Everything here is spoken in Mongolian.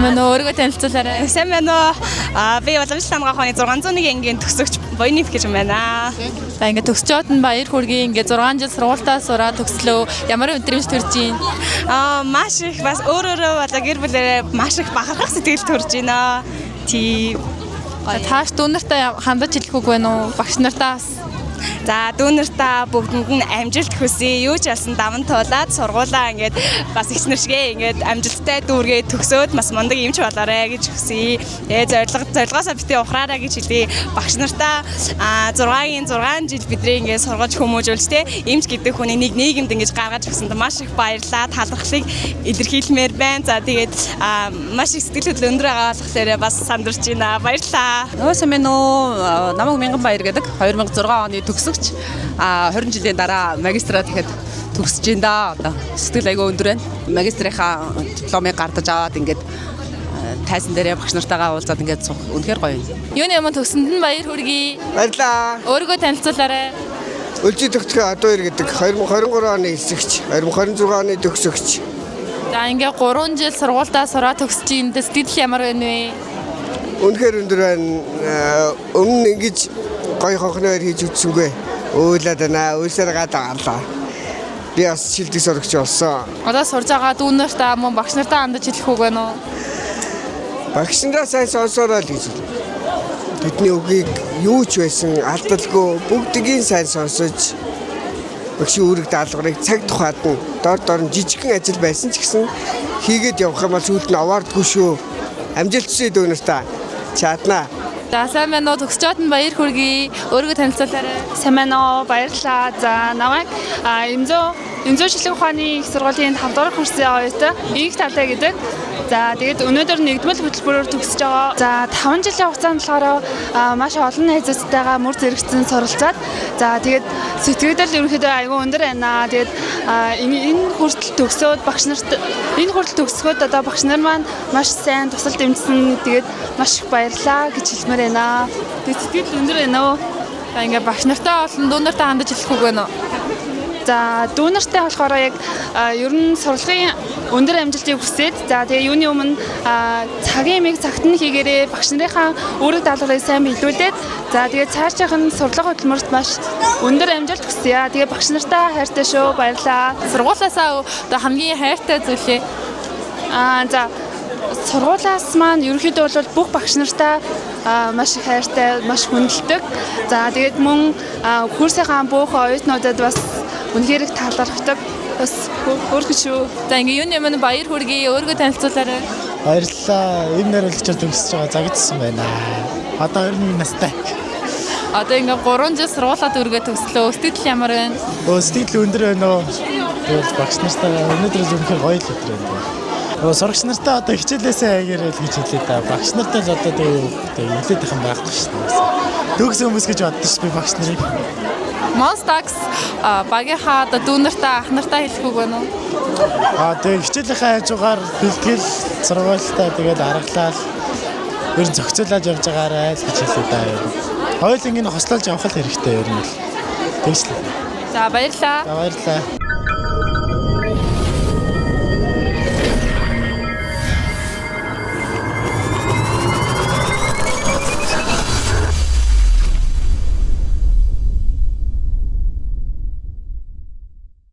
Сайн байна уу? Өөрийгөө танилцуулаарай. Сайн байна уу? Би уламжлалт хамгаалах ухааны 601 ангийн төгсөгч Буйниф гэж байна. За ингээд төгсчөөд нь баяр хүргэе. Ингээд 6 жил сургуультаа сураад төгслөө. Ямар өдрөмж төрж байна? Маш их бас өөрөө болоо гэр бүлээрээ маш их бахархах сэтгэл төрж байна. Тийм. Тааш дүүнэртэй хандаж хэлэх үг байна уу? Багш нартаас. За дүүнэртээ бүгдэнд нь амжилт хүсье. Юу ч ялсан даван туулаад сургуулаа ингээд бас ихнэр шигээ ингээд амжилттай дүүргээ төгсөөд бас мундаг эмч болоорой гэж хүсье. Тэгээ зорилгоосоо битээ ухраарай гэж хэлье. Багш нартаа 6 жил бидний ингээд сургуулж хүмүүжүүлж те эмч гэдэг хүний нэг нийгэмд ингээд гаргаж өгсөнд маш их баярлалаа. Талархлыг илэрхийлмээр байна. За тэгээд маш их сэтгэл хөдлөл өндөр байгаа болохоор бас сандарч байна. Баярлалаа. Сайн байна уу? Намайг Мянган гэдэг 2006 оны төгсөгч 20 жилийн дараа магистраа тэгэхэд төгсөж байна да. Одоо сэтгэл аягүй өндөр байна. Магистрийнхаа дипломыг гардаж аваад ингээд тайзан дээрээ багш нартайгаа уулзаад ингээд суух үнэхээр гоё юм. Юуны өмнө төгсөнд нь баяр хүргэе. Баярлалаа. Өөрийгөө танилцуулаарай. Үлжи төгтгөө Адуур гэдэг 2023 оны эсэгч, 2026 оны төгсөгч. За ингээд 3 жил сургуультаа сураад төгсөж ин сэтгэл ямар байна вэ? Үнэхээр өндөр байна. Өмнө ингэж гоё хонхноор хийж үзсэнгүй. Өөлөд байна. Үйлсээр гадаалаа. Би бас шилдэг сурагч болсон. Одоо сурж байгаа дүүнэртээ мөн багш нартаа хандаж хэлэх үг байна уу? Багш нараа сайн сонсоорой л гэж. Бидний үгийг юу ч байсан алдалгүй бүгдийг сайн сонсож багшийн үүрэг даалгаврыг цаг тухайд нь дор нь жижигхэн ажил байсан ч гэсэн хийгээд явах юм бол сүүлд нь аваардгүй шүү. Амжилт хүсье дүүнэртээ. Чаднаа. За сайн байна уу? Төгсчөөд нь баяр хүргэе. Өөрийгөө танилцуулаарай. Сайн байна уу? Баярлалаа. За намайг Эмзүү шилэн ухааны их сургуулийн 5 дугаар курсын оюутан Игт Талтай гэдэг. За тэгээд өнөөдөр нэгдмэл хөтөлбөрөөр төгсөж байгаа. За 5 жилийн хугацаанд болохоор маш олон найзуудтайгаа мөр зэрэгцэн суралцаад за тэгээд сэтгэгдэл ерөнхийдөө аягүй өндөр байна. Тэгээд энэ хүртэл төгсөөд багш нарт энэ хүртэл төгсгөөд одоо багш нар маань маш сайн тусал дэмжсэн. Тэгээд маш их баярлалаа гэж хэлмээр байна. Тэгээд сэтгэл өндөр байна уу? За ингээд багш нартаа олон дүүнэртээ хандаж хэлэх үг байна уу? За дүүнэртэй болохоор яг ер нь сурлагын өндөр амжилтыг хүсээд за тэгээ юуны өмнө цагийн эмийг цагт нь хийгээрээ багш нарынхаа үүрэг даалгаврыг сайн биелүүлээд за тэгээ цаашийн сурлага хөтөлмөрт маш өндөр амжилт хүсье. Тэгээ багш нартай хайртай шүү. Баярлалаа. Сургуулаасаа одоо хамгийн хайртай зүйлээ. За сургуулаас маань ерөнхийдөө бол бүх багш нартай маш их хайртай, маш хүндэлдэг. За тэгээд мөн курсынхаа бүх оюутнуудад бас үнэхээр их талархдаг. Бас хөөрхөн шүү. За ингээ юуны өмнө баяр хүргэе. Өөрийгөө танилцуулаарай. Баярлалаа. Энэ нэрэлчээр төгсөж байгаа загидсан байна. Одоо 21 настай. Одоо ингээ 3 жил сургуулаа дүүргээ төгслөө. Сэтгэл ямар байна? Сэтгэл өндөр байна уу? Тэгэл багш нартай өнөөдөр зөвхөн гоё л өдөр байна. Сурагч нартай одоо хичээлээсээ аягаарай гэж хэлээ да. Багш нартай л одоо тэгээ үлээдэх юм байхгүй шүү дээ. Төгс хүмүүс гэж боддоо ш би багш нарыг. Monstax багийнхаа одоо дүүнэртээ ах нартаа хэлэх үг байна уу? Тэгээ хичээлийнхаа хажуугаар бэлтгэл сургуультай тэгээд аргалал ер нь зохицуулаад явж байгаарай л гэж хэлээ да. Хоёул ингэ хослолж явах л хэрэгтэй ер нь. Тэгслээ. За баярлалаа. За баярлалаа.